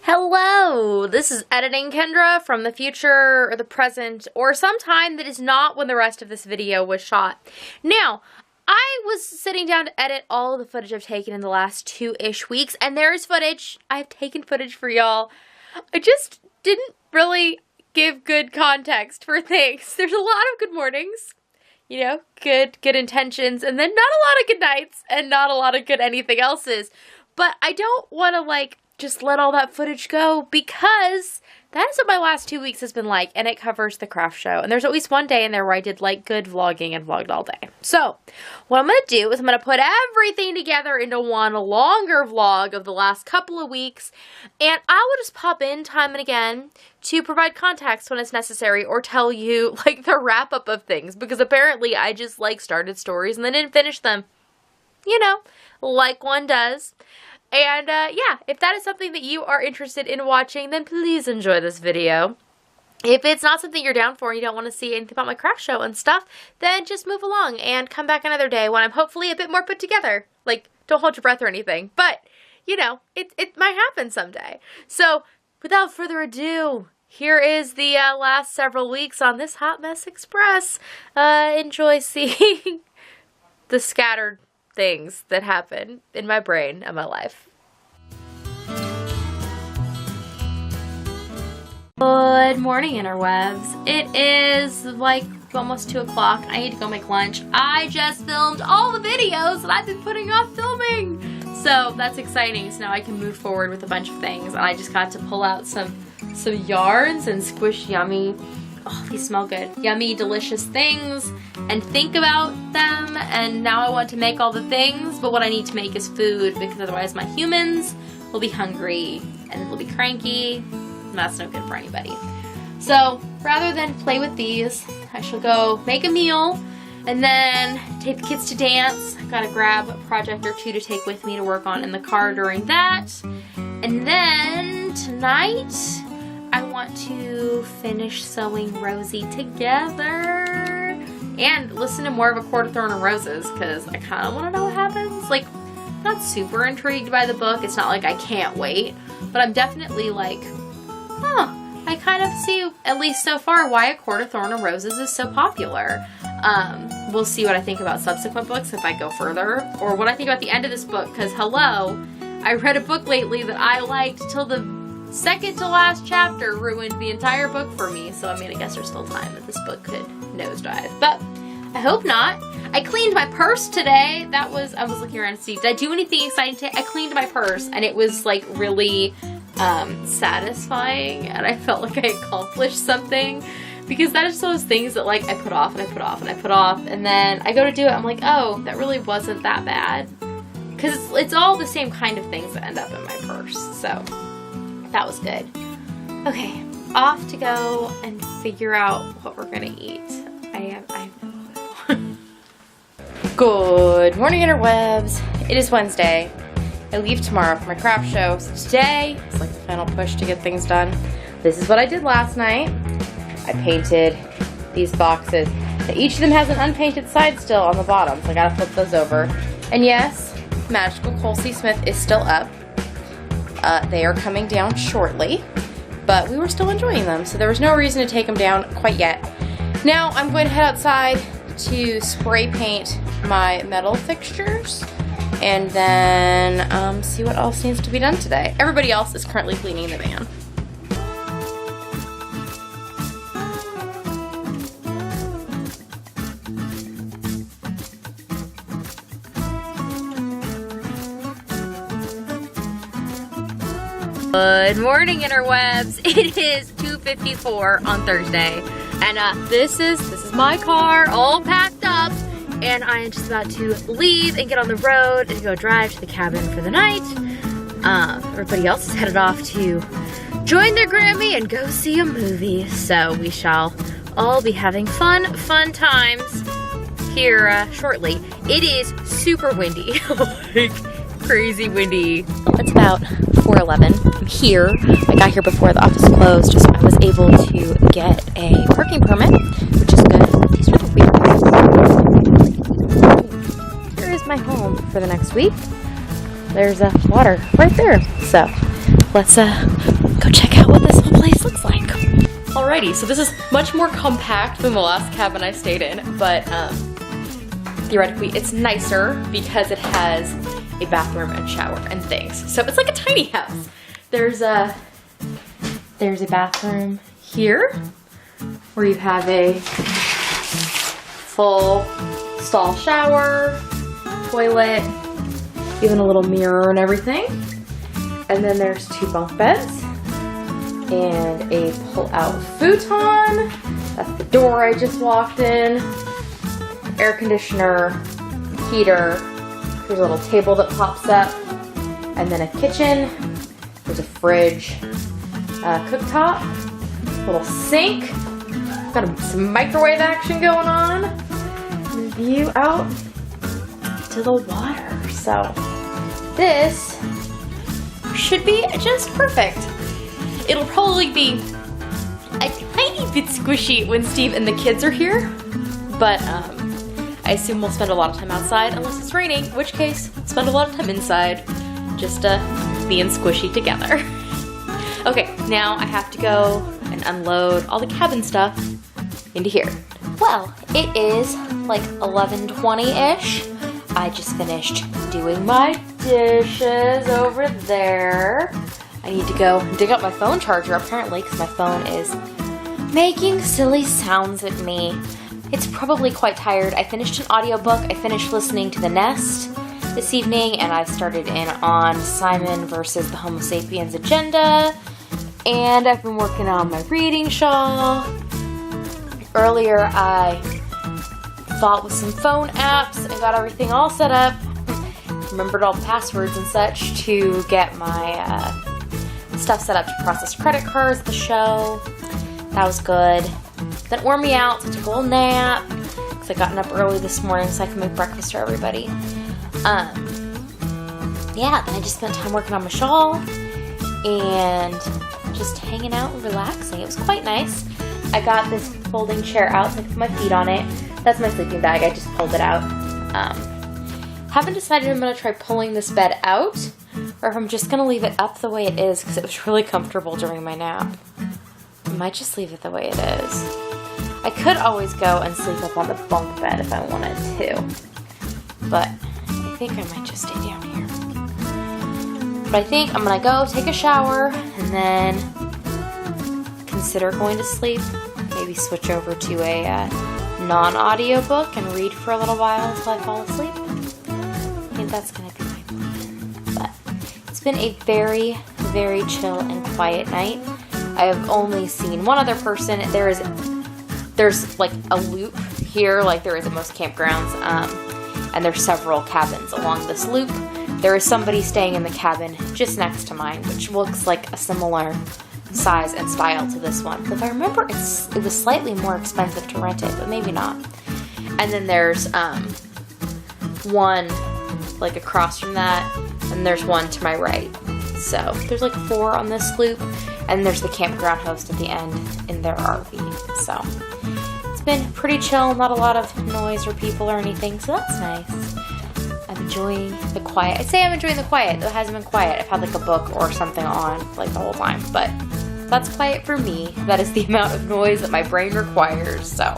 Hello, this is Editing Kendra from the future or the present or some time that is not when the rest of this video was shot. Now, I was sitting down to edit all of the footage I've taken in the last 2-ish weeks, and there's footage. I've taken footage for y'all. I just didn't really give good context for things. There's a lot of good mornings, you know, good intentions, and then not a lot of good nights and not a lot of good anything else's. But I don't want to just let all that footage go because that is what my last 2 weeks has been like, and it covers the craft show. And there's at least one day in there where I did good vlogging and vlogged all day. So what I'm going to do is I'm going to put everything together into one longer vlog of the last couple of weeks, and I will just pop in time and again to provide context when it's necessary or tell you the wrap up of things, because apparently I just started stories and then didn't finish them, you know, like one does. And, yeah, if that is something that you are interested in watching, then please enjoy this video. If it's not something you're down for and you don't want to see anything about my craft show and stuff, then just move along and come back another day when I'm hopefully a bit more put together. Don't hold your breath or anything, but, you know, it might happen someday. So, without further ado, here is the last several weeks on this Hot Mess Express. Enjoy seeing the scattered things that happen in my brain and my life. Good morning, Interwebs. It is almost 2 o'clock. I need to go make lunch. I just filmed all the videos that I've been putting off filming. So that's exciting. So now I can move forward with a bunch of things. And I just got to pull out some yarns and squish yummy, oh, these smell good, yummy, delicious things and think about them. And now I want to make all the things, but what I need to make is food, because otherwise my humans will be hungry and they'll be cranky, and that's no good for anybody. So rather than play with these, I shall go make a meal and then take the kids to dance. I've got to grab a project or two to take with me to work on in the car during that. And then tonight, I want to finish sewing Rosie together and listen to more of A Court of Thorn and Roses, because I kind of want to know what happens. Not super intrigued by the book. It's not I can't wait, but I'm definitely I kind of see, at least so far, why A Court of Thorn and Roses is so popular. We'll see what I think about subsequent books if I go further, or what I think about the end of this book, because hello, I read a book lately that I liked till the second to last chapter ruined the entire book for me. So I guess there's still time that this book could nosedive, but I hope not. I cleaned my purse today. I was looking around to see, did I do anything exciting today? I cleaned my purse, and it was really satisfying, and I felt like I accomplished something, because that is those things that I put off and I put off and I put off, and then I go to do it, I'm like, oh, that really wasn't that bad, because it's all the same kind of things that end up in my purse. So that was good. Okay, off to go and figure out what we're gonna eat. I have no clue. Good morning, Interwebs. It is Wednesday. I leave tomorrow for my craft show, so today is the final push to get things done. This is what I did last night. I painted these boxes. Each of them has an unpainted side still on the bottom, so I gotta flip those over. And yes, Magical Colsey Smith is still up. They are coming down shortly, but we were still enjoying them, so there was no reason to take them down quite yet. Now I'm going to head outside to spray paint my metal fixtures and then see what else needs to be done today. Everybody else is currently cleaning the van. Good morning, Interwebs. It is 2:54 on Thursday, and this is my car all packed up, and I am just about to leave and get on the road and go drive to the cabin for the night. Everybody else is headed off to join their Grammy and go see a movie, so we shall all be having fun times here shortly. It is super windy, crazy windy. It's about 4:11. I'm here. I got here before the office closed, so I was able to get a parking permit, which is good. These are the weird. Here is my home for the next week. There's water right there. So let's go check out what this whole place looks like. Alrighty, so this is much more compact than the last cabin I stayed in, but theoretically it's nicer because it has a bathroom and shower and things. So it's like a tiny house. There's a bathroom here where you have a full stall shower, toilet, even a little mirror and everything. And then there's 2 bunk beds and a pull-out futon. That's the door I just walked in. Air conditioner, heater. There's a little table that pops up. And then a kitchen. There's a fridge, cooktop, little sink. Got some microwave action going on. And view out to the water. So this should be just perfect. It'll probably be a tiny bit squishy when Steve and the kids are here, but I assume we'll spend a lot of time outside unless it's raining, in which case spend a lot of time inside, just being squishy together. Okay, now I have to go and unload all the cabin stuff into here. Well, it is like 11:20-ish. I just finished doing my dishes over there. I need to go dig up my phone charger apparently because my phone is making silly sounds at me. It's probably quite tired. I finished an audiobook. I finished listening to The Nest this evening, and I started in on Simon versus the Homo sapiens agenda, and I've been working on my reading shawl. Earlier I fought with some phone apps and got everything all set up. Remembered all the passwords and such to get my stuff set up to process credit cards, the show. That was good. Then it wore me out, so I took a little nap because I gotten up early this morning so I could make breakfast for everybody. Yeah, then I just spent time working on my shawl and just hanging out and relaxing. It was quite nice. I got this folding chair out so I could put my feet on it. That's my sleeping bag. I just pulled it out. Haven't decided if I'm going to try pulling this bed out or if I'm just going to leave it up the way it is because it was really comfortable during my nap. I might just leave it the way it is. I could always go and sleep up on the bunk bed if I wanted to, but I think I might just stay down here. But I think I'm going to go take a shower and then consider going to sleep. Maybe switch over to a non-audio book and read for a little while until I fall asleep. I think that's going to be my plan. But it's been a very, very chill and quiet night. I have only seen one other person. There's like a loop here, like there is at most campgrounds, and there's several cabins along this loop. There is somebody staying in the cabin just next to mine, which looks like a similar size and style to this one. But if I remember, it was slightly more expensive to rent it, but maybe not. And then there's one like across from that, and there's one to my right. So there's like 4 on this loop, and there's the campground host at the end in their RV. So it's been pretty chill, not a lot of noise or people or anything, so that's nice. I'm enjoying the quiet. I'd say I'm enjoying the quiet, though it hasn't been quiet. I've had like a book or something on like the whole time, but that's quiet for me. That is the amount of noise that my brain requires. So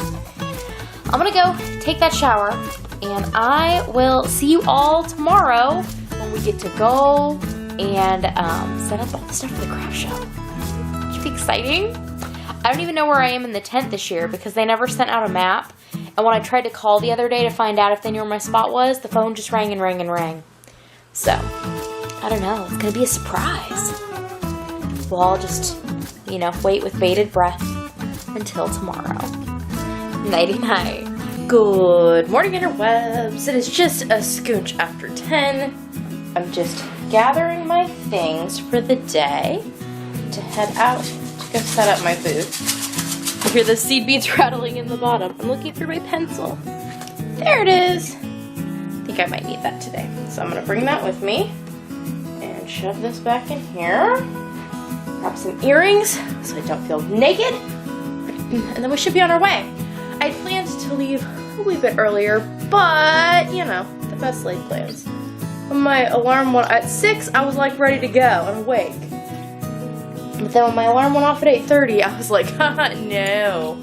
I'm gonna go take that shower, and I will see you all tomorrow when we get to go and set up all the stuff for the craft show. It should be exciting. I don't even know where I am in the tent this year because they never sent out a map. And when I tried to call the other day to find out if they knew where my spot was, the phone just rang and rang and rang. So, I don't know. It's going to be a surprise. We'll all just, wait with bated breath until tomorrow. Nighty-night. Good morning, interwebs. It is just a scooch after 10. I'm just gathering my things for the day to head out to go set up my booth. You hear the seed beads rattling in the bottom. I'm looking for my pencil. There it is. I think I might need that today. So I'm going to bring that with me and shove this back in here. Grab some earrings so I don't feel naked. And then we should be on our way. I planned to leave a wee bit earlier, but, the best laid plans. When my alarm went at 6, I was like ready to go and awake. But then when my alarm went off at 8:30, I was like, haha, no.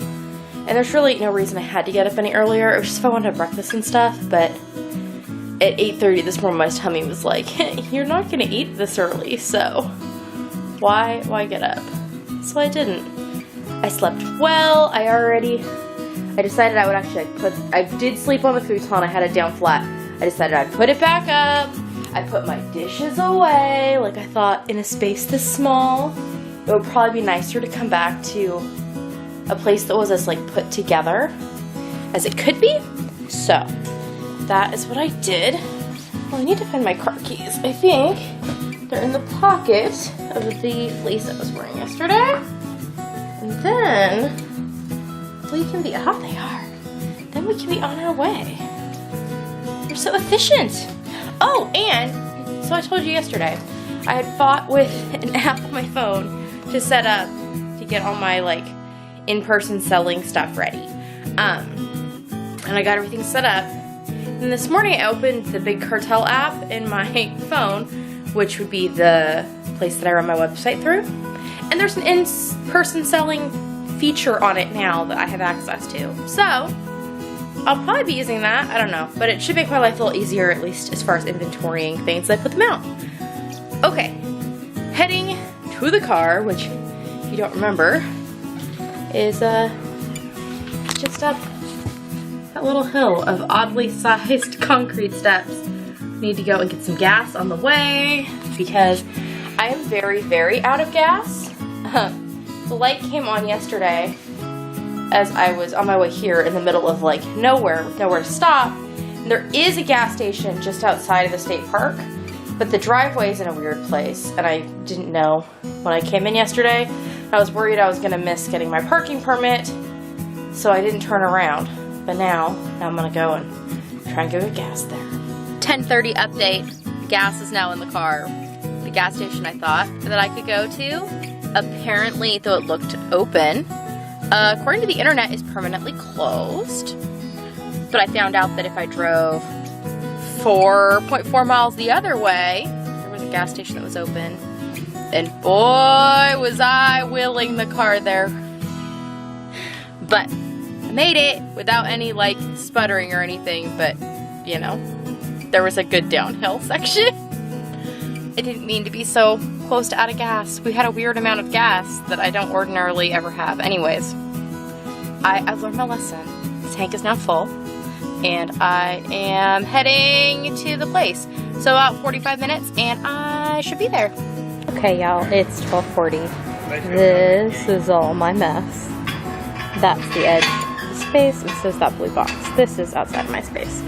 And there's really no reason I had to get up any earlier. It was just if I wanted to have breakfast and stuff, but at 8:30 this morning my tummy was like, hey, you're not gonna eat this early, so why get up? So I didn't. I slept well. I decided I would actually I did sleep on the futon. I had it down flat. I decided I'd put it back up. I put my dishes away. Like, I thought in a space this small, it would probably be nicer to come back to a place that was as like put together as it could be. So that is what I did. Well, I need to find my car keys. I think they're in the pocket of the fleece I was wearing yesterday. And then we can be, oh, they are. Then we can be on our way. We're so efficient. Oh, and so I told you yesterday, I had fought with an app on my phone to set up to get all my like in-person selling stuff ready. And I got everything set up. And this morning I opened the Big Cartel app in my phone, which would be the place that I run my website through. And there's an in-person selling feature on it now that I have access to. So I'll probably be using that. I don't know. But it should make my life a little easier, at least as far as inventorying things. I put them out. Okay. Heading to the car, which, if you don't remember, is just up that little hill of oddly sized concrete steps. Need to go and get some gas on the way because I am very, very out of gas. The light came on yesterday as I was on my way here in the middle of like nowhere with nowhere to stop. And there is a gas station just outside of the state park, but the driveway is in a weird place and I didn't know when I came in yesterday. I was worried I was gonna miss getting my parking permit, so I didn't turn around. But now I'm gonna go and try and go get gas there. 10:30 update. Gas is now in the car. The gas station I thought that I could go to, apparently, though it looked open, according to the internet, is permanently closed. But I found out that if I drove 4.4 miles the other way, there was a gas station that was open. And boy, was I wheeling the car there. But I made it without any like sputtering or anything, but you know, there was a good downhill section. I didn't mean to be so close to out of gas. We had a weird amount of gas that I don't ordinarily ever have. Anyways, I've learned my lesson. The tank is now full, and I am heading to the place. So about 45 minutes, and I should be there. Okay, y'all, it's 12:40. This is all my mess. That's the edge of the space, and so is that blue box. This is outside of my space.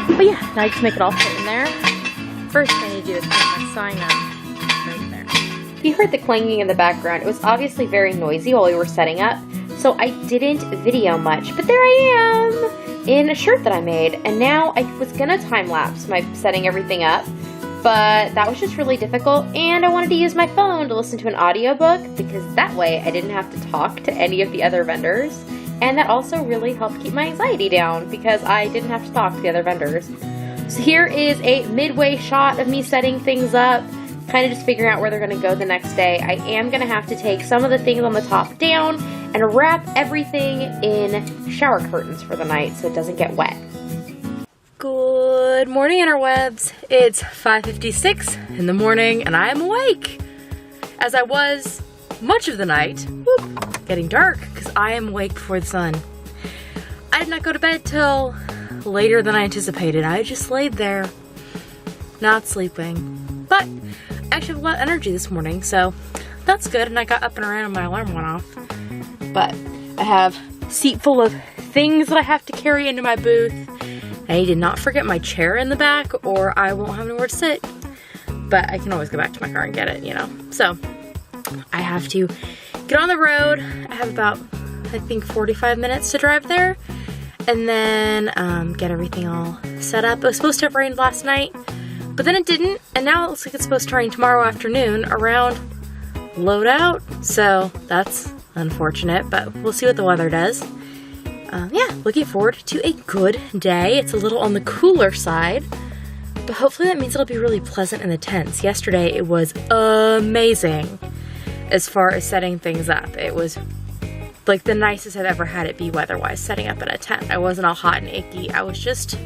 But yeah, now I just make it all fit in there. First thing I need to do is put my sign up right there. You heard the clanging in the background. It was obviously very noisy while we were setting up, so I didn't video much. But there I am in a shirt that I made, and now I was gonna time-lapse my setting everything up, but that was just really difficult, and I wanted to use my phone to listen to an audiobook because that way I didn't have to talk to any of the other vendors, and that also really helped keep my anxiety down because I didn't have to talk to the other vendors. So here is a midway shot of me setting things up, kind of just figuring out where they're going to go the next day. I am going to have to take some of the things on the top down and wrap everything in shower curtains for the night so it doesn't get wet. Good morning, interwebs. It's 5:56 in the morning and I am awake, as I was much of the night. Whoop, getting dark because I am awake before the sun. I did not go to bed till later than I anticipated. I just laid there, not sleeping. But I actually have a lot of energy this morning, so that's good. And I got up and around and my alarm went off. But I have a seat full of things that I have to carry into my booth. I did not forget my chair in the back or I won't have anywhere to sit. But I can always go back to my car and get it, you know. So I have to get on the road. I have about, I think, 45 minutes to drive there. And then get everything all set up. It was supposed to have rained last night, but then it didn't. And now it looks like it's supposed to rain tomorrow afternoon around load out. So that's unfortunate, but we'll see what the weather does. Yeah, looking forward to a good day. It's a little on the cooler side, but hopefully that means it'll be really pleasant in the tents. Yesterday it was amazing. as far as setting things up. It was like the nicest I've ever had it be weather-wise, setting up in a tent. I wasn't all hot and icky. I was just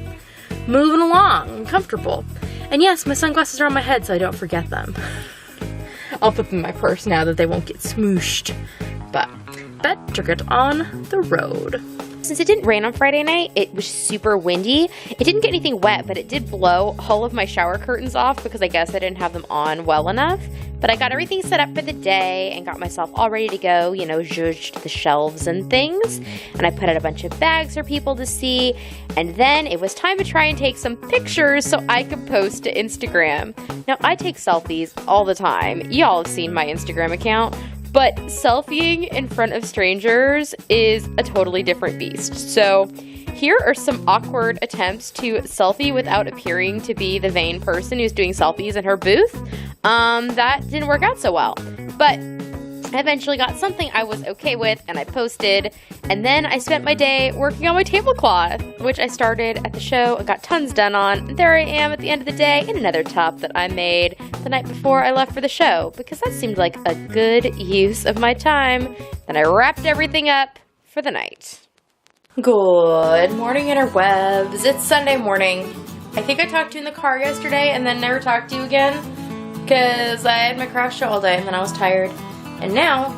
moving along and comfortable. And yes, my sunglasses are on my head, so I don't forget them. I'll put them in my purse now that they won't get smooshed. But better get on the road. Since it didn't rain on Friday night, it was super windy. It didn't get anything wet, but it did blow all of my shower curtains off because I guess I didn't have them on well enough. But I got everything set up for the day and got myself all ready to go, you know, zhuzhed the shelves and things. And I put out a bunch of bags for people to see. And then it was time to try and take some pictures so I could post to Instagram. Now, I take selfies all the time. Y'all have seen my Instagram account. But selfieing in front of strangers is a totally different beast. So here are some awkward attempts to selfie without appearing to be the vain person who's doing selfies in her booth. That didn't work out so well. But I eventually got something I was okay with, and I posted. And then I spent my day working on my tablecloth, which I started at the show and got tons done on. And there I am at the end of the day in another top that I made the night before I left for the show, because that seemed like a good use of my time. Then I wrapped everything up for the night. Good morning, interwebs. It's Sunday morning. I think I talked to you in the car yesterday and then never talked to you again because I had my craft show all day and then I was tired. And now,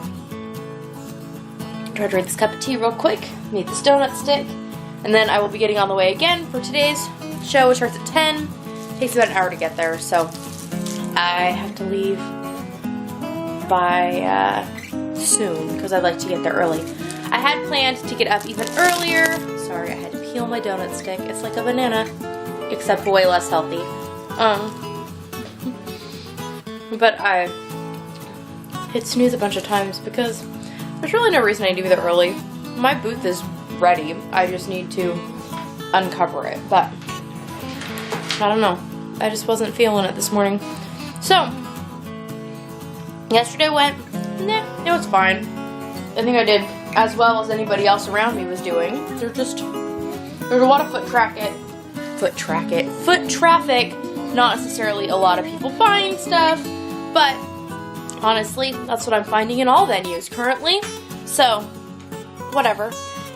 try to drink this cup of tea real quick, eat this donut stick, and then I will be getting on the way again for today's show, which starts at 10. It takes about an hour to get there, so I have to leave by soon because I'd like to get there early. I had planned to get up even earlier. Sorry, I had to peel my donut stick. It's like a banana, except way less healthy. But I hit snooze a bunch of times because there's really no reason I need to be there early. My booth is ready. I just need to uncover it. But I don't know. I just wasn't feeling it this morning. So yesterday went, it was fine. I think I did as well as anybody else around me was doing. There's a lot of foot traffic. Not necessarily a lot of people buying stuff, but honestly, that's what I'm finding in all venues currently. So, whatever.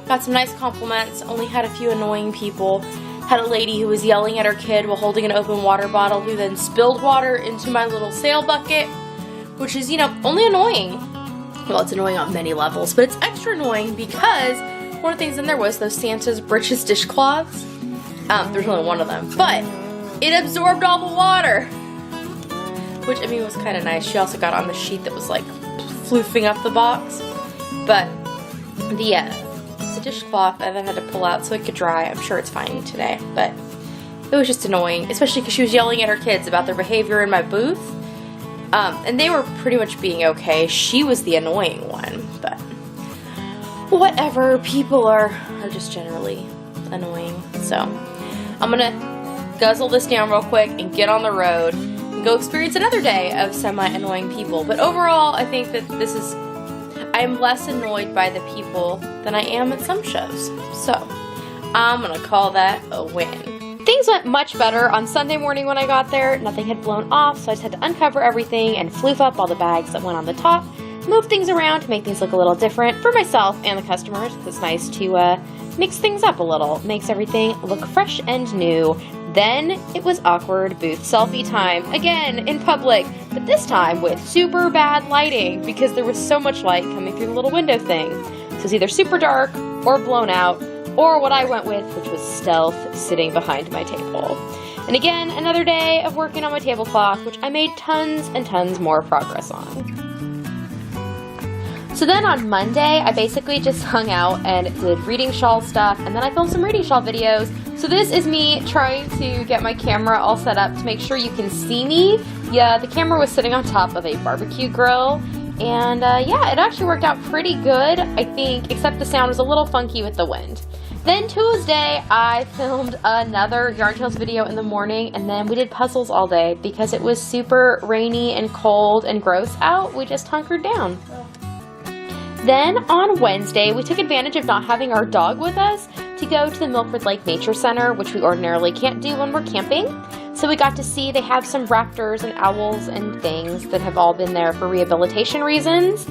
Got some nice compliments. Only had a few annoying people. Had a lady who was yelling at her kid while holding an open water bottle who then spilled water into my little sale bucket, which is, you know, only annoying. Well, it's annoying on many levels, but it's extra annoying because one of the things in there was those Santa's Britches dishcloths. There's only one of them, but it absorbed all the water, which, I mean, was kind of nice. She also got on the sheet that was, like, floofing up the box. But the dishcloth I then had to pull out so it could dry. I'm sure it's fine today, but it was just annoying, especially because she was yelling at her kids about their behavior in my booth. And they were pretty much being okay. She was the annoying one, but whatever. People are just generally annoying. So I'm going to guzzle this down real quick and get on the road. Go experience another day of semi-annoying people. But overall, I think that I am less annoyed by the people than I am at some shows. So, I'm gonna call that a win. Things went much better on Sunday morning when I got there. Nothing had blown off, so I just had to uncover everything and floof up all the bags that went on the top, move things around to make things look a little different for myself and the customers. It's nice to mix things up a little. Makes everything look fresh and new. Then it was awkward booth selfie time, again in public, but this time with super bad lighting because there was so much light coming through the little window thing. So it's either super dark or blown out, or what I went with, which was stealth sitting behind my table. And again, another day of working on my tablecloth, which I made tons and tons more progress on. So then on Monday, I basically just hung out and did reading shawl stuff, and then I filmed some reading shawl videos. So this is me trying to get my camera all set up to make sure you can see me. Yeah, the camera was sitting on top of a barbecue grill, and yeah, it actually worked out pretty good, I think, except the sound was a little funky with the wind. Then Tuesday, I filmed another Yarn Tales video in the morning, and then we did puzzles all day because it was super rainy and cold and gross out. We just hunkered down. Then on Wednesday, we took advantage of not having our dog with us to go to the Milford Lake Nature Center, which we ordinarily can't do when we're camping. So we got to see they have some raptors and owls and things that have all been there for rehabilitation reasons.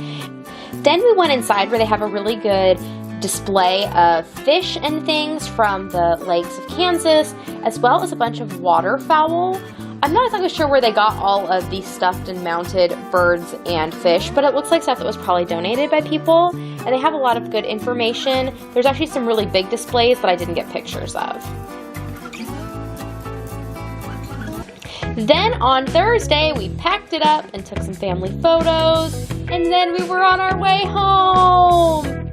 Then we went inside where they have a really good display of fish and things from the lakes of Kansas, as well as a bunch of waterfowl. I'm not exactly sure where they got all of these stuffed and mounted birds and fish, but it looks like stuff that was probably donated by people, and they have a lot of good information. There's actually some really big displays that I didn't get pictures of. Then on Thursday, we packed it up and took some family photos, and then we were on our way home.